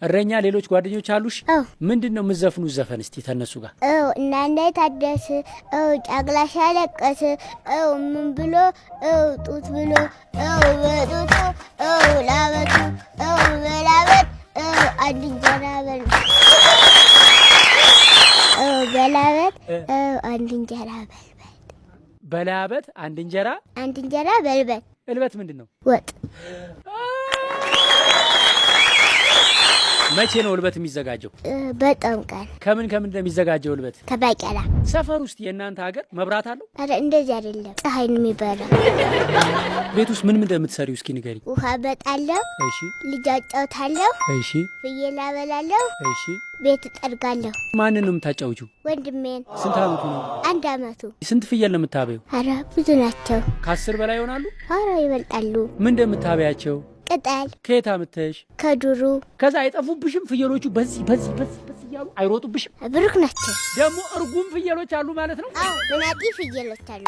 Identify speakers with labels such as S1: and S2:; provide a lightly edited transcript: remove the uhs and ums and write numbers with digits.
S1: እረኛ ሌሎች ጓደኞች አሉሽ? ምንድነው የምትዘፍኑ ዘፈን እስቲ ተነሱ ጋር?
S2: እናንተ ታደስ ጫግላሽ አለቀስ ምን ብሎ ጡት ብሎ በጡቱ ላበቱ በላበት አንድ እንጀራ በላበት አንድ እንጀራ
S1: በላበት አንድ እንጀራ
S2: በልበት።
S1: እልበት ምንድነው?
S2: ወጥ።
S1: መቼ ነው እልበት የሚዘጋጀው?
S2: በጣም ቀን።
S1: ከምን እንደሚዘጋጀው እልበት?
S2: ከባቄላ።
S1: ሰፈር ውስጥ የእናንተ ሀገር መብራት አለው?
S2: አረ እንደዚህ አይደለም፣ ፀሐይ ነው የሚበራው።
S1: ቤት ውስጥ ምን እንደምትሰሪው እስኪ ንገሪ።
S2: ውሃ በጣለሁ።
S1: እሺ።
S2: ልጅ አጫውታለሁ።
S1: እሺ።
S2: ፍየል አበላለሁ።
S1: እሺ።
S2: ቤት እጠርጋለሁ።
S1: ማንን ነው የምታጫውቹው?
S2: ወንድሜን።
S1: ስንት አመቱ ነው?
S2: 1 አመቱ።
S1: ስንት ፍየል ነው የምታበዩ?
S2: አረ ብዙ ናቸው።
S1: ከ10 በላይ ይሆናሉ?
S2: አረ ይበልጣሉ።
S1: ምን እንደምታበያቸው?
S2: ቅጠል።
S1: ከየት አምጥተሽ?
S2: ከዱሩ።
S1: ከዛ አይጠፉብሽም ፍየሎቹ? በዚህ እያሉ አይሮጡብሽም?
S2: ብሩክ ናቸው።
S1: ደግሞ እርጉም ፍየሎች አሉ ማለት ነው?
S2: አዎ፣ መናጢ ፍየሎች አሉ።